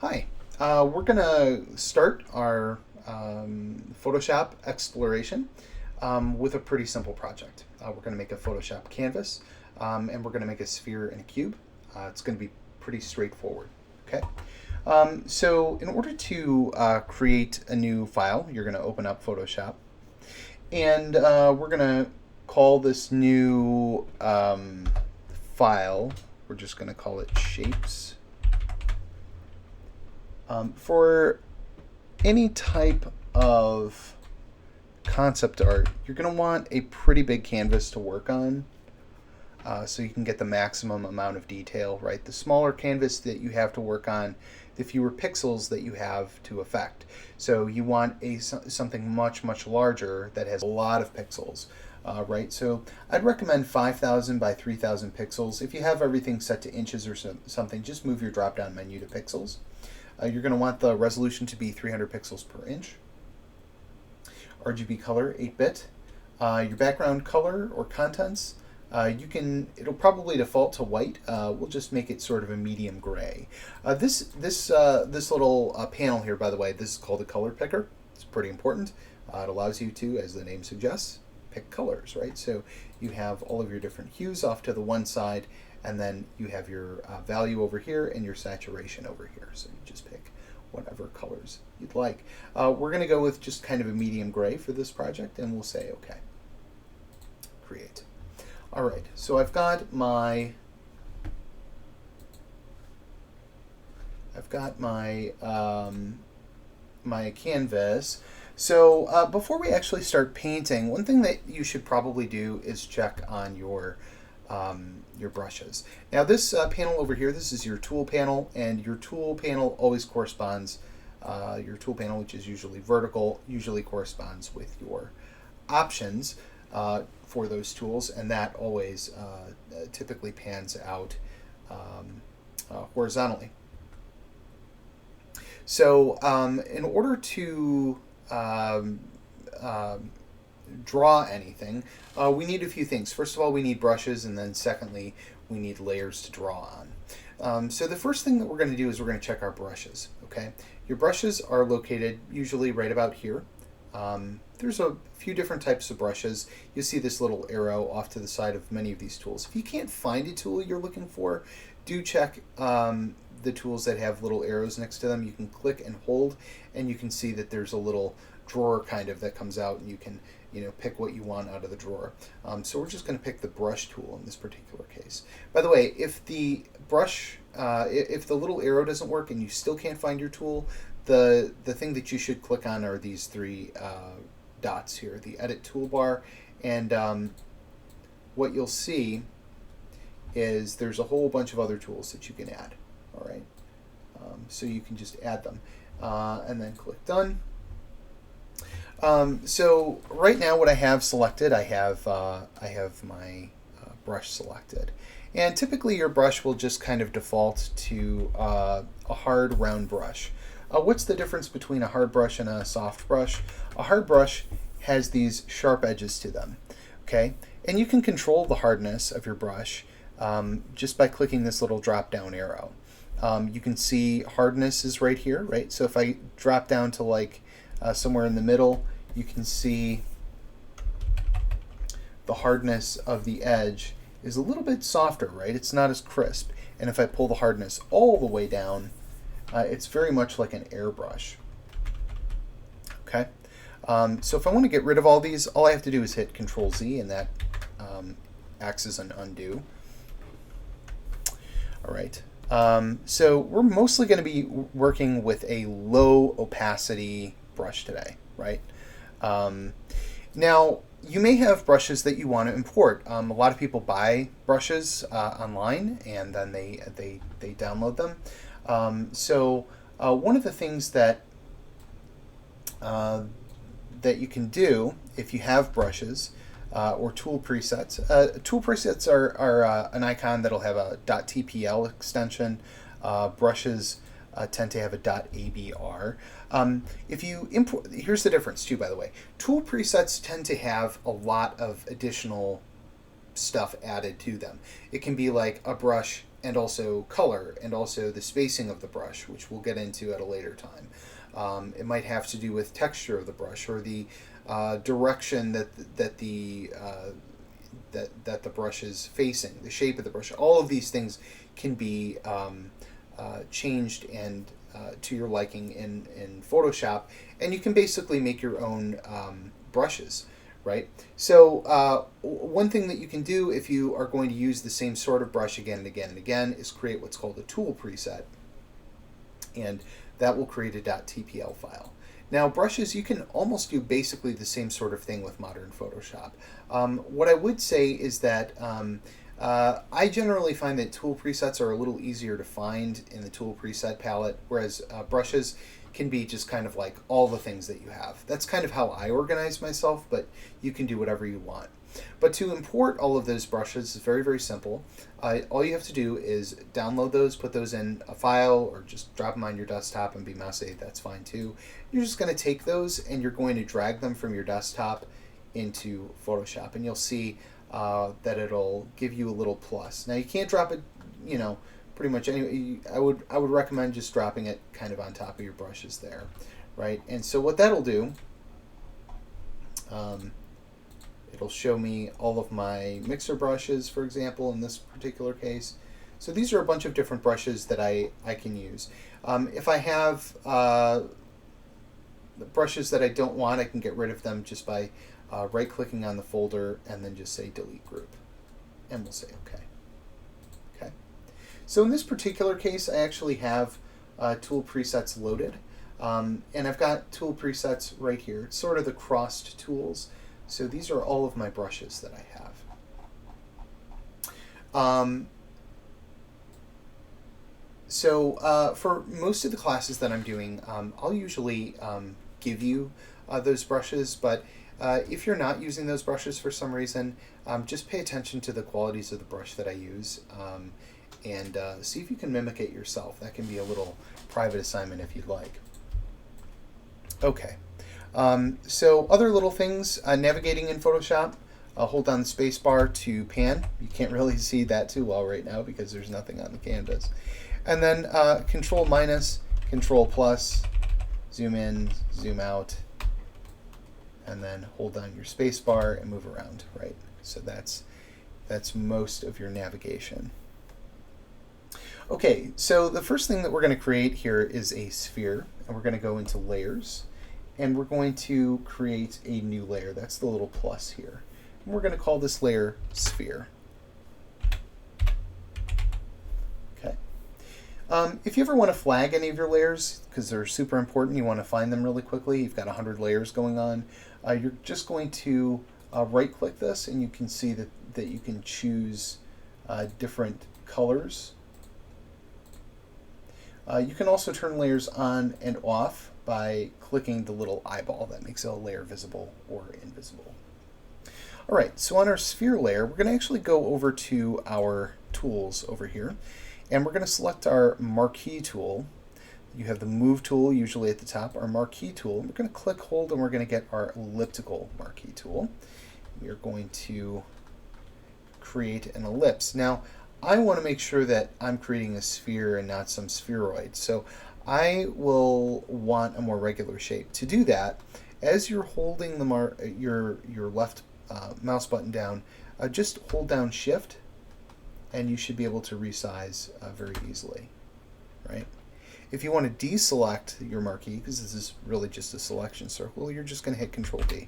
Hi, we're going to start our Photoshop exploration with a pretty simple project. We're going to make a Photoshop canvas and we're going to make a sphere and a cube. It's going to be pretty straightforward. Okay. So in order to create a new file, you're going to open up Photoshop and we're going to call this new file, we're just going to call it shapes. For any type of concept art, you're going to want a pretty big canvas to work on so you can get the maximum amount of detail, right? The smaller canvas that you have to work on, the fewer pixels that you have to affect. So you want something much, much larger that has a lot of pixels. Right, so I'd recommend 5,000 by 3,000 pixels. If you have everything set to inches or something, just move your drop-down menu to pixels. You're going to want the resolution to be 300 pixels per inch. RGB color, 8-bit. Your background color or contents, it'll probably default to white. We'll just make it sort of a medium gray. This little panel here, by the way, this is called a color picker. It's pretty important. It allows you to, as the name suggests, pick colors, right? So you have all of your different hues off to the one side, and then you have your value over here and your saturation over here. So you just pick whatever colors you'd like. We're going to go with just kind of a medium gray for this project, and we'll say OK. Create. All right, so I've got my my canvas. So before we actually start painting, one thing that you should probably do is check on your brushes. Now this panel over here, this is your tool panel, and your tool panel always corresponds, your tool panel, which is usually vertical, usually corresponds with your options for those tools, and that always typically pans out horizontally. So in order to draw anything, we need a few things. First of all, we need brushes, and then secondly, we need layers to draw on. So the first thing that we're going to do is we're going to check our brushes. Okay, your brushes are located usually right about here. There's a few different types of brushes. You'll see this little arrow off to the side of many of these tools. If you can't find a tool you're looking for, do check the tools that have little arrows next to them. You can click and hold, and you can see that there's a little drawer kind of that comes out, and you can pick what you want out of the drawer. So we're just going to pick the brush tool in this particular case. By the way, if the brush, if the little arrow doesn't work and you still can't find your tool, the thing that you should click on are these three dots here, the edit toolbar, and what you'll see is there's a whole bunch of other tools that you can add. All right, so you can just add them and then click done. So right now what I have selected, I have my brush selected, and typically your brush will just kind of default to a hard round brush. What's the difference between a hard brush and a soft brush? A hard brush has these sharp edges to them, okay? And you can control the hardness of your brush just by clicking this little drop down arrow. You can see hardness is right here, right? So if I drop down to like somewhere in the middle, you can see the hardness of the edge is a little bit softer, right? It's not as crisp. And if I pull the hardness all the way down, it's very much like an airbrush. Okay, so if I want to get rid of all these, all I have to do is hit Control Z, and that acts as an undo. All right. So we're mostly going to be working with a low opacity brush today, right? Now, you may have brushes that you want to import. A lot of people buy brushes online, and then they download them. So one of the things that you can do if you have brushes or tool presets. Tool presets are an icon that'll have a .tpl extension. Brushes tend to have a .abr. If you import, here's the difference too, by the way. Tool presets tend to have a lot of additional stuff added to them. It can be like a brush and also color, and also the spacing of the brush, which we'll get into at a later time. It might have to do with texture of the brush, or the direction that the brush is facing, the shape of the brush. All of these things can be changed and to your liking in Photoshop, and you can basically make your own brushes, right? So one thing that you can do if you are going to use the same sort of brush again and again and again is create what's called a tool preset, and that will create a .tpl file. Now, brushes, you can almost do basically the same sort of thing with modern Photoshop. What I would say is that I generally find that tool presets are a little easier to find in the tool preset palette, whereas brushes can be just kind of like all the things that you have. That's kind of how I organize myself, but you can do whatever you want. But to import all of those brushes is very, very simple. All you have to do is download those, put those in a file, or just drop them on your desktop and be messy. That's fine too. You're just going to take those and you're going to drag them from your desktop into Photoshop, and you'll see that it'll give you a little plus. Now you can't drop it, you know, pretty much anyway. I would recommend just dropping it kind of on top of your brushes there, right? And so what that'll do, it'll show me all of my mixer brushes, for example, in this particular case. So these are a bunch of different brushes that I can use. If I have the brushes that I don't want, I can get rid of them just by right-clicking on the folder and then just say delete group. And we'll say OK. Okay. So in this particular case, I actually have tool presets loaded. And I've got tool presets right here. It's sort of the crossed tools. So these are all of my brushes that I have. For most of the classes that I'm doing, I'll usually give you those brushes, but if you're not using those brushes for some reason, just pay attention to the qualities of the brush that I use, and see if you can mimic it yourself. That can be a little private assignment if you'd like. Okay. So other little things, navigating in Photoshop, hold down the space bar to pan. You can't really see that too well right now because there's nothing on the canvas. And then Control minus, Control plus, zoom in, zoom out, and then hold down your space bar and move around, right? So that's most of your navigation. Okay, so the first thing that we're going to create here is a sphere, and we're going to go into layers. And we're going to create a new layer. That's the little plus here. And we're going to call this layer sphere. Okay. If you ever want to flag any of your layers, because they're super important, you want to find them really quickly, you've got 100 layers going on, you're just going to right-click this, and you can see that you can choose different colors. You can also turn layers on and off by clicking the little eyeball that makes a layer visible or invisible. All right, so on our sphere layer, we're going to actually go over to our tools over here, and we're going to select our Marquee Tool. You have the Move tool usually at the top, our Marquee Tool. We're going to click, hold, and we're going to get our elliptical Marquee Tool. We are going to create an ellipse. Now, I want to make sure that I'm creating a sphere and not some spheroid. So I will want a more regular shape. To do that, as you're holding the your left mouse button down, just hold down Shift, and you should be able to resize very easily, right? If you want to deselect your marquee, because this is really just a selection circle, you're just going to hit Control D,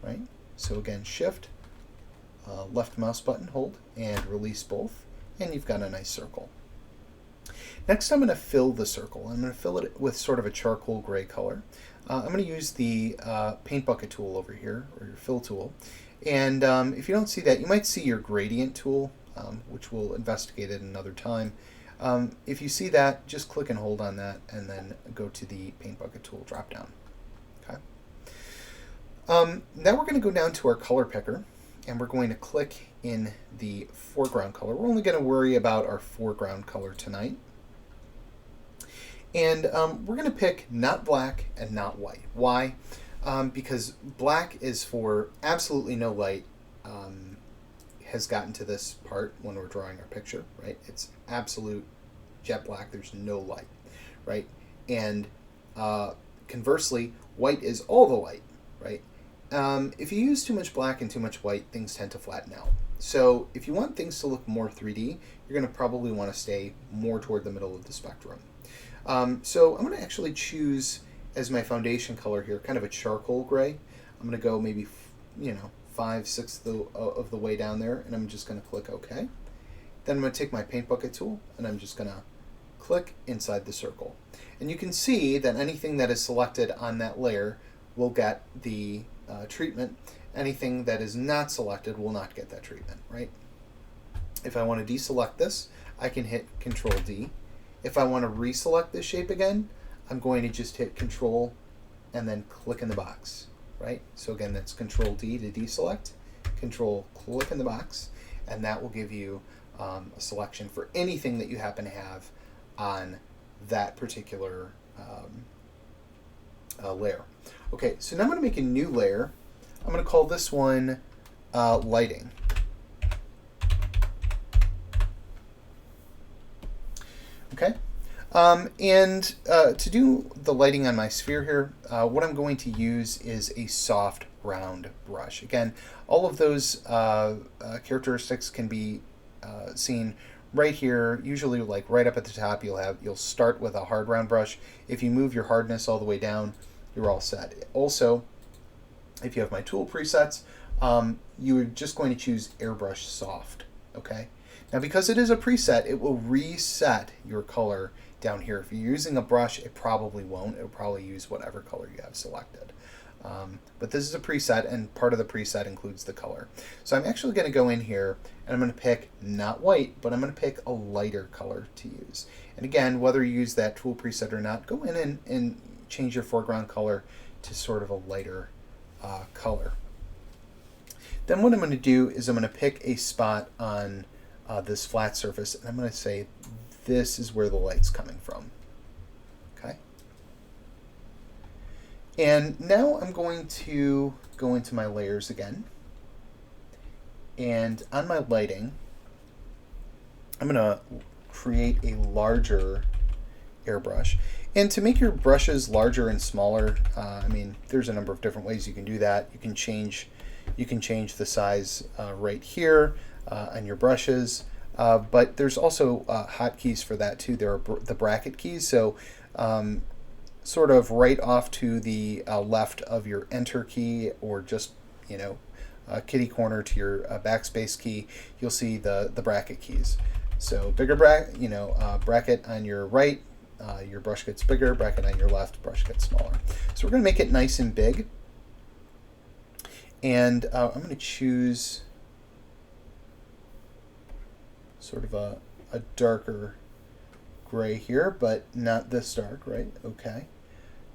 right? So again, Shift, left mouse button, hold, and release both, and you've got a nice circle. Next, I'm going to fill the circle. I'm going to fill it with sort of a charcoal gray color. I'm going to use the paint bucket tool over here, or your fill tool. And if you don't see that, you might see your gradient tool, which we'll investigate at another time. If you see that, just click and hold on that, and then go to the paint bucket tool drop down. Okay. Now we're going to go down to our color picker, and we're going to click in the foreground color. We're only going to worry about our foreground color tonight. And we're going to pick not black and not white. Why? Because black is for absolutely no light, has gotten to this part when we're drawing our picture, right? It's absolute jet black. There's no light, right? And conversely, white is all the light, right? If you use too much black and too much white, things tend to flatten out. So if you want things to look more 3D, you're going to probably want to stay more toward the middle of the spectrum. So I'm going to actually choose as my foundation color here kind of a charcoal gray. I'm going to go maybe, 5/6 of the way down there, and I'm just going to click OK. Then I'm going to take my paint bucket tool, and I'm just going to click inside the circle. And you can see that anything that is selected on that layer will get the treatment. Anything that is not selected will not get that treatment, right? If I want to deselect this, I can hit Control D. If I want to reselect this shape again, I'm going to just hit Control and then click in the box, right? So again, that's Control D to deselect, Control click in the box, and that will give you a selection for anything that you happen to have on that particular layer. Okay, so now I'm going to make a new layer. I'm going to call this one lighting. Okay, and to do the lighting on my sphere here, what I'm going to use is a soft round brush. Again, all of those characteristics can be seen right here. Usually, like right up at the top, you'll start with a hard round brush. If you move your hardness all the way down, you're all set. Also, if you have my tool presets, you're just going to choose Airbrush Soft. Okay. Now, because it is a preset, it will reset your color down here. If you're using a brush, it probably won't. It'll probably use whatever color you have selected. But this is a preset, and part of the preset includes the color. So I'm actually going to go in here, and I'm going to pick not white, but I'm going to pick a lighter color to use. And again, whether you use that tool preset or not, go in and change your foreground color to sort of a lighter color. Then what I'm going to do is I'm going to pick a spot on this flat surface, and I'm going to say this is where the light's coming from. Okay. And now I'm going to go into my layers again, and on my lighting, I'm going to create a larger airbrush. And to make your brushes larger and smaller, there's a number of different ways you can do that. You can change the size right here on your brushes, but there's also hotkeys for that too. There are the bracket keys, so sort of right off to the left of your Enter key, or just kitty corner to your backspace key, you'll see the bracket keys. So bigger bracket on your right, your brush gets bigger. Bracket on your left, brush gets smaller. So we're going to make it nice and big. And I'm going to choose sort of a darker gray here, but not this dark, right? Okay.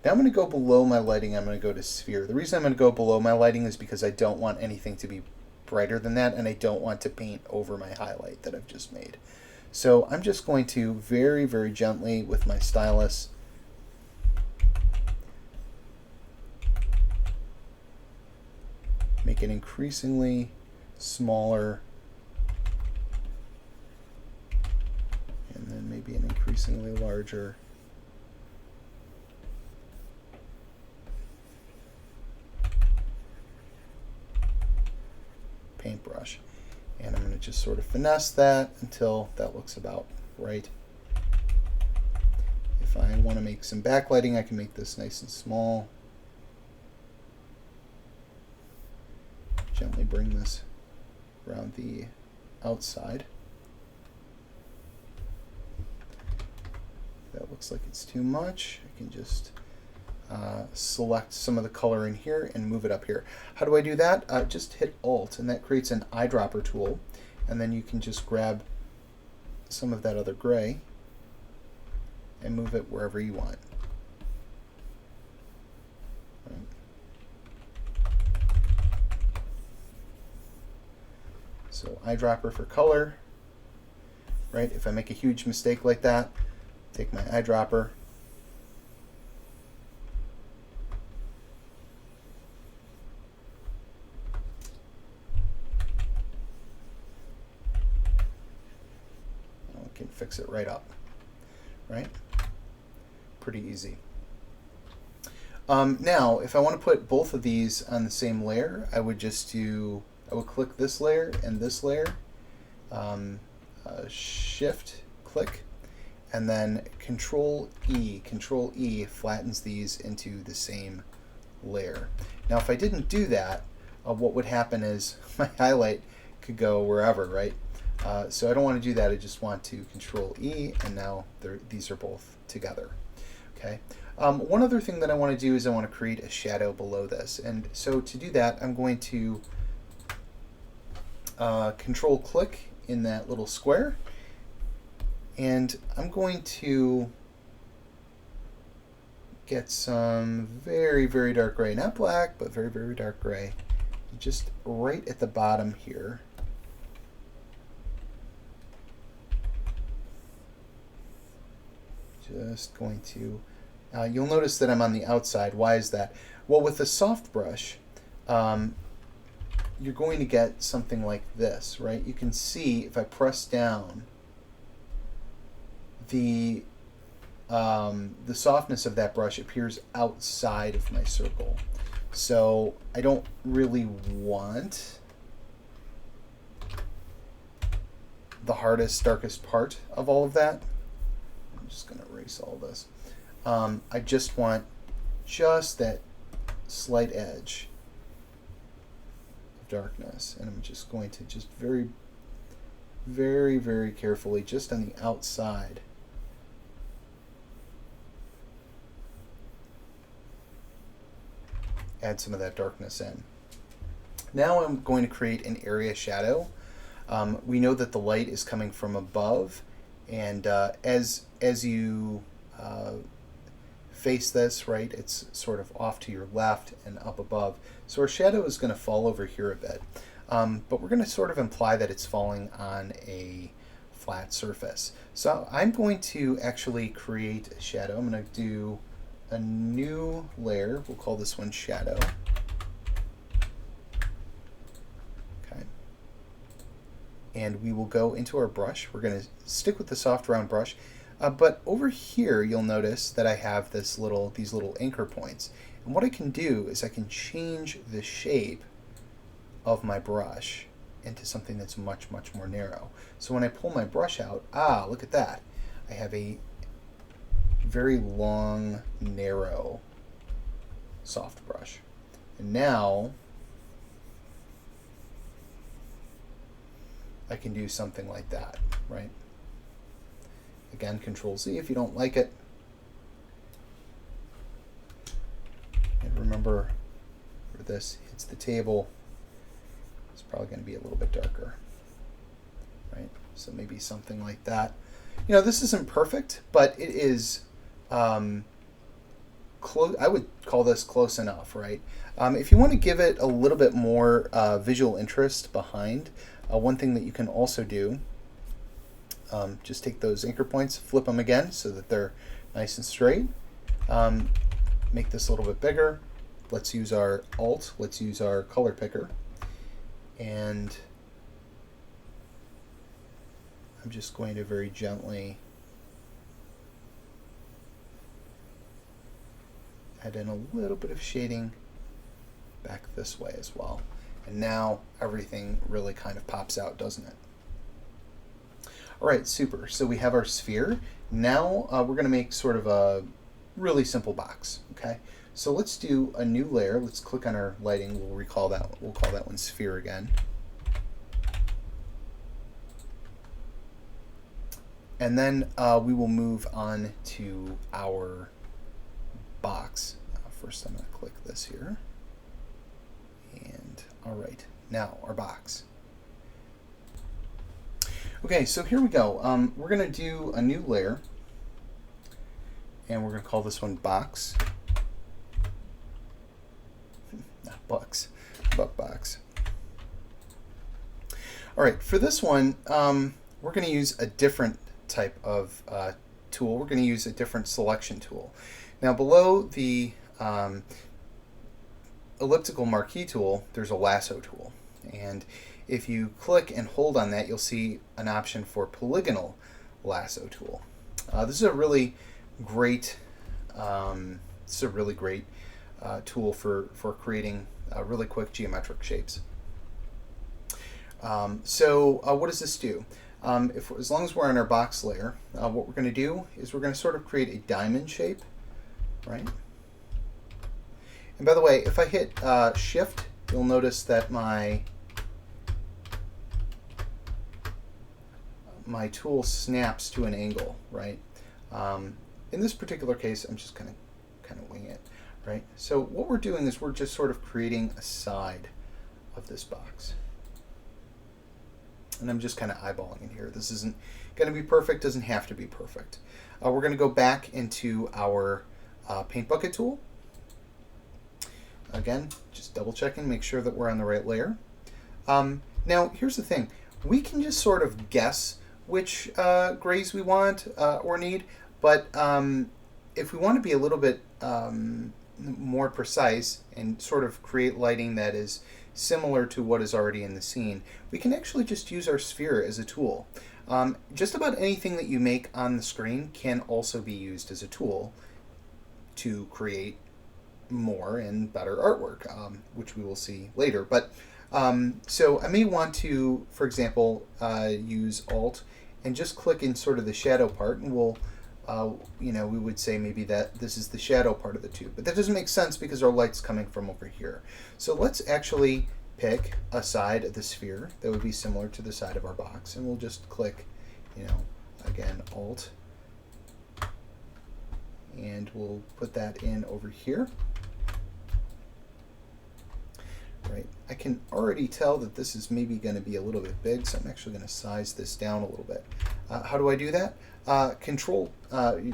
Now I'm going to go below my lighting. I'm going to go to sphere. The reason I'm going to go below my lighting is because I don't want anything to be brighter than that, and I don't want to paint over my highlight that I've just made. So I'm just going to very, very gently with my stylus make it increasingly smaller, and then maybe an increasingly larger. Paintbrush. And I'm going to just sort of finesse that until that looks about right. If I want to make some backlighting, I can make this nice and small. Gently bring this around the outside. That looks like it's too much. I can just select some of the color in here and move it up here. How do I do that? Just hit Alt, and that creates an eyedropper tool, and then you can just grab some of that other gray and move it wherever you want. Right. So eyedropper for color, right? If I make a huge mistake like that, take my eyedropper, fix it right up, right? Pretty easy. Now, if I want to put both of these on the same layer, I would click this layer and this layer, shift click, and then Control E. Control E flattens these into the same layer. Now, if I didn't do that, what would happen is my highlight could go wherever, right? So I don't want to do that. I just want to Control E, and now these are both together. Okay. One other thing that I want to do is I want to create a shadow below this, and so to do that, I'm going to Control click in that little square, and I'm going to get some very, very dark gray, not black, but very, very dark gray, just right at the bottom here. Just going to, you'll notice that I'm on the outside. Why is that? Well, with a soft brush, you're going to get something like this, right? You can see if I press down, the softness of that brush appears outside of my circle. So I don't really want the hardest, darkest part of all of that. I'm just going to erase all this. I just want just that slight edge of darkness, and I'm just going to just very, very, very carefully, just on the outside, add some of that darkness in. Now I'm going to create an area shadow. We know that the light is coming from above, and as you face this, right, it's sort of off to your left and up above. So our shadow is going to fall over here a bit, but we're going to sort of imply that it's falling on a flat surface. So I'm going to actually create a shadow. I'm going to do a new layer. We'll call this one shadow. Okay. And we will go into our brush. We're going to stick with the soft round brush. But over here, you'll notice that I have these little anchor points. And what I can do is I can change the shape of my brush into something that's much, much more narrow. So when I pull my brush out, look at that. I have a very long, narrow, soft brush. And now I can do something like that, right? Again, Control Z if you don't like it. And remember, where this hits the table, it's probably going to be a little bit darker, right? So maybe something like that. You know, this isn't perfect, but it is close. I would call this close enough, right? If you want to give it a little bit more visual interest behind, one thing that you can also do, just take those anchor points, flip them again so that they're nice and straight. Make this a little bit bigger. Let's use our Alt. Let's use our color picker. And I'm just going to very gently add in a little bit of shading back this way as well. And now everything really kind of pops out, doesn't it? All right, super. So we have our sphere. Now we're going to make sort of a really simple box. Okay. So let's do a new layer. Let's click on our lighting. We'll call that one sphere again. And then we will move on to our box. First, I'm going to click this here. And all right, now our box. Okay, so here we go. We're going to do a new layer, and we're going to call this one box. Not bucks, buck box. All right, for this one, we're going to use a different type of tool. We're going to use a different selection tool. Now, below the elliptical marquee tool, there's a lasso tool, and if you click and hold on that, you'll see an option for polygonal Lasso tool. This is a really great tool for creating really quick geometric shapes. What does this do? As long as we're on our box layer, what we're going to do is we're going to sort of create a diamond shape, right? And by the way, if I hit Shift, you'll notice that my tool snaps to an angle, right? In this particular case, I'm just kind of wing it, right? So what we're doing is we're just sort of creating a side of this box. And I'm just kind of eyeballing in here. This isn't going to be perfect, doesn't have to be perfect. We're going to go back into our Paint Bucket tool. Again, just double checking, make sure that we're on the right layer. Now, here's the thing. We can just sort of guess which grays we want or need, but if we want to be a little bit more precise and sort of create lighting that is similar to what is already in the scene, we can actually just use our sphere as a tool. Just about anything that you make on the screen can also be used as a tool to create more and better artwork, which we will see later. But so I may want to, for example, use Alt and just click in sort of the shadow part, and we'll we would say maybe that this is the shadow part of the tube. But that doesn't make sense because our light's coming from over here. So let's actually pick a side of the sphere that would be similar to the side of our box. And we'll just click, again, Alt. And we'll put that in over here. Right. I can already tell that this is maybe going to be a little bit big, so I'm actually going to size this down a little bit. How do I do that?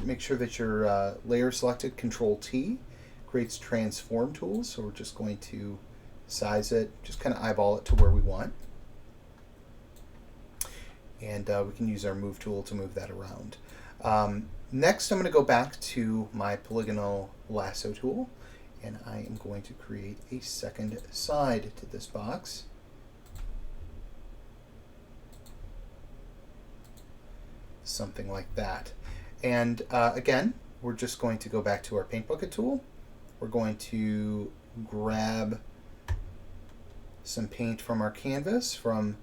Make sure that your layer selected. Control T creates transform tools. So we're just going to size it, just kind of eyeball it to where we want. And we can use our move tool to move that around. Next, I'm going to go back to my polygonal lasso tool, and I am going to create a second side to this box. Something like that. And again, we're just going to go back to our Paint Bucket tool. We're going to grab some paint from our canvas from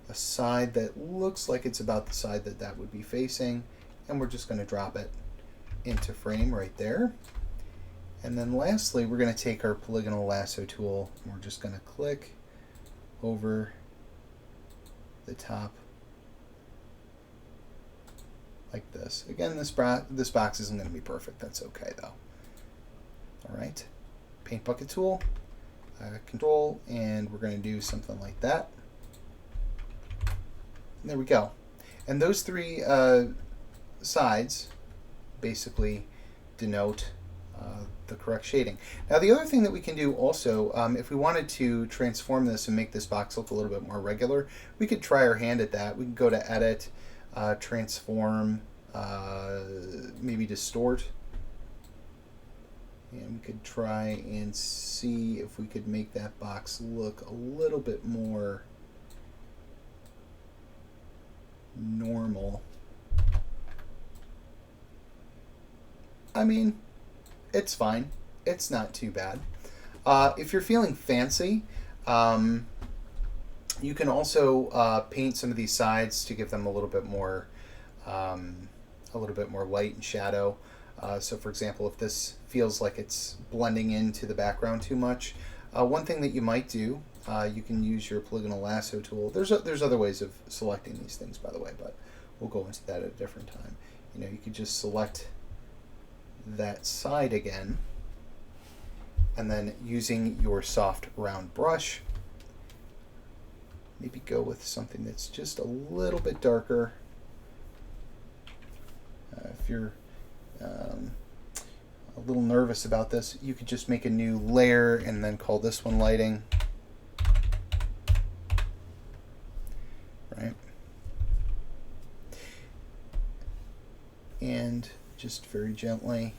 a side that looks like it's about the side that would be facing, and we're just going to drop it into frame right there. And then lastly, we're going to take our polygonal lasso tool and we're just going to click over the top like this. Again, this box isn't going to be perfect. That's okay though. All right, Paint Bucket tool, Control, and we're going to do something like that. And there we go. And those three sides basically denote the correct shading. Now the other thing that we can do also, if we wanted to transform this and make this box look a little bit more regular, we could try our hand at that. We can go to Edit, Transform, maybe Distort, and we could try and see if we could make that box look a little bit more normal. I mean, it's fine. It's not too bad. If you're feeling fancy, you can also paint some of these sides to give them a little bit more light and shadow. So, for example, if this feels like it's blending into the background too much, one thing that you might do, you can use your polygonal lasso tool. There's other ways of selecting these things, by the way, but we'll go into that at a different time. You could just select that side again, and then using your soft round brush, maybe go with something that's just a little bit darker. If you're a little nervous about this, you could just make a new layer and then call this one lighting. Right? And just very gently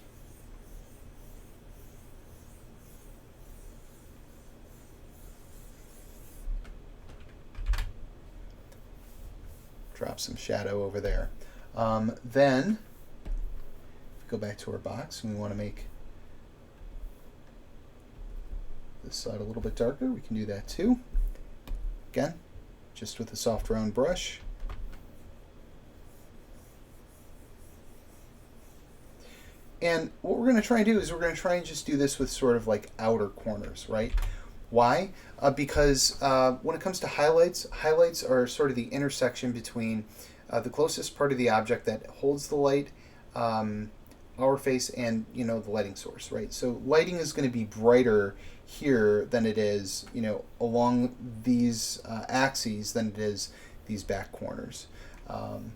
drop some shadow over there. Then, if we go back to our box and we want to make this side a little bit darker, we can do that too. Again, just with a soft round brush. And what we're going to try and do is we're going to try and just do this with sort of like outer corners, right? Why? Because when it comes to highlights, highlights are sort of the intersection between the closest part of the object that holds the light, our face, and the lighting source, right? So lighting is going to be brighter here than it is, along these axes than it is these back corners. And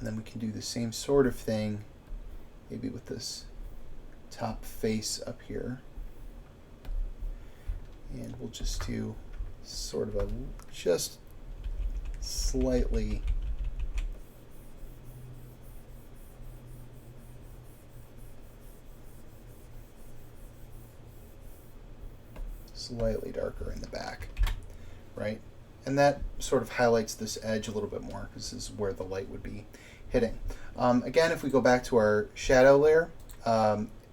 then we can do the same sort of thing, maybe with this top face up here. And we'll just do sort of a just slightly darker in the back, right? And that sort of highlights this edge a little bit more because this is where the light would be hitting. Again, if we go back to our shadow layer,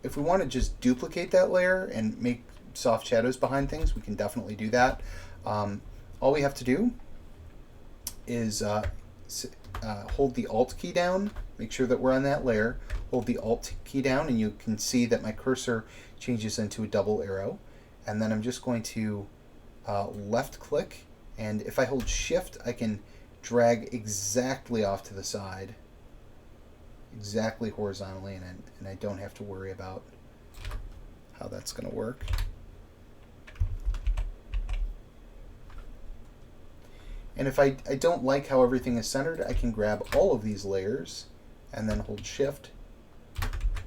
if we want to just duplicate that layer and make soft shadows behind things, we can definitely do that. All we have to do is hold the Alt key down, make sure that we're on that layer, hold the Alt key down, and you can see that my cursor changes into a double arrow. And then I'm just going to left click, and if I hold Shift, I can drag exactly off to the side, exactly horizontally, and I don't have to worry about how that's going to work. And if I don't like how everything is centered, I can grab all of these layers and then hold Shift.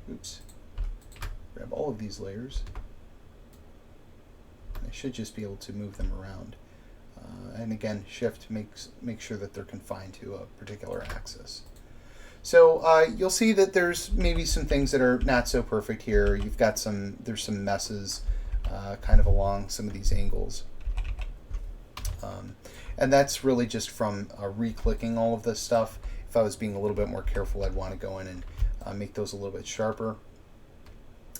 Oops. Grab all of these layers. I should just be able to move them around. And again, Shift makes sure that they're confined to a particular axis. So you'll see that there's maybe some things that are not so perfect here. You've got there's some messes kind of along some of these angles. And that's really just from re-clicking all of this stuff. If I was being a little bit more careful, I'd want to go in and make those a little bit sharper.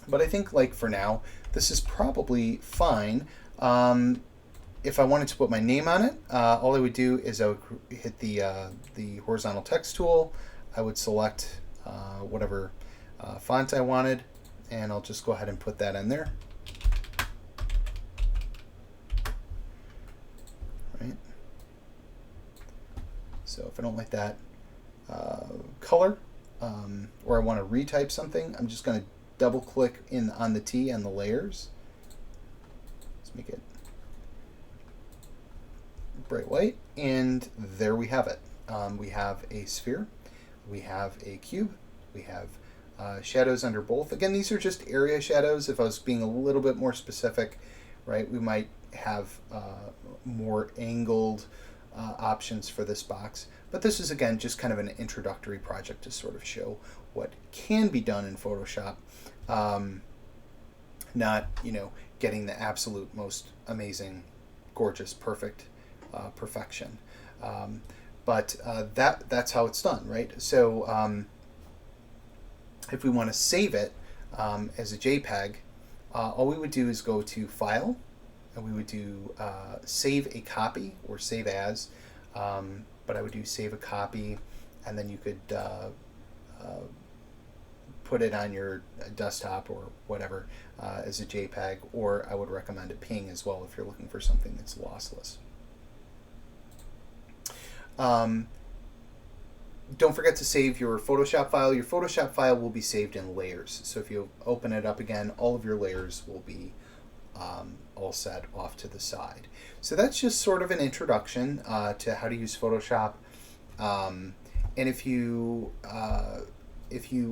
But I think, like, for now, this is probably fine. If I wanted to put my name on it, all I would do is I would hit the horizontal text tool. I would select whatever font I wanted, and I'll just go ahead and put that in there. Right. So if I don't like that color, or I want to retype something, I'm just going to double click on the T and the layers. Let's make it bright white, and there we have it. We have a sphere, we have a cube, we have shadows under both. Again, these are just area shadows. If I was being a little bit more specific, right, we might have more angled options for this box. But this is, again, just kind of an introductory project to sort of show what can be done in Photoshop. Not, getting the absolute most amazing, gorgeous, perfect perfection. But that's how it's done, right? So if we want to save it as a JPEG, all we would do is go to File, and we would do Save a Copy or Save As. But I would do Save a Copy, and then you could put it on your desktop or whatever as a JPEG, or I would recommend a PNG as well if you're looking for something that's lossless. Don't forget to save your Photoshop file. Your Photoshop file will be saved in layers. So if you open it up again, all of your layers will be all set off to the side. So that's just sort of an introduction to how to use Photoshop. And if you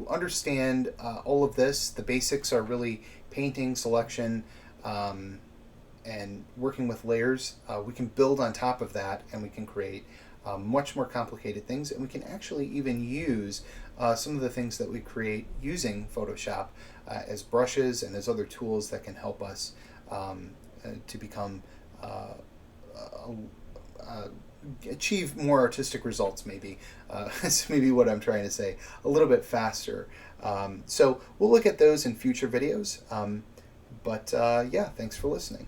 understand all of this, the basics are really painting, selection, and working with layers. We can build on top of that, and we can create much more complicated things, and we can actually even use some of the things that we create using Photoshop as brushes and as other tools that can help us to become achieve more artistic results, maybe. That's maybe what I'm trying to say, a little bit faster. So we'll look at those in future videos. But yeah, thanks for listening.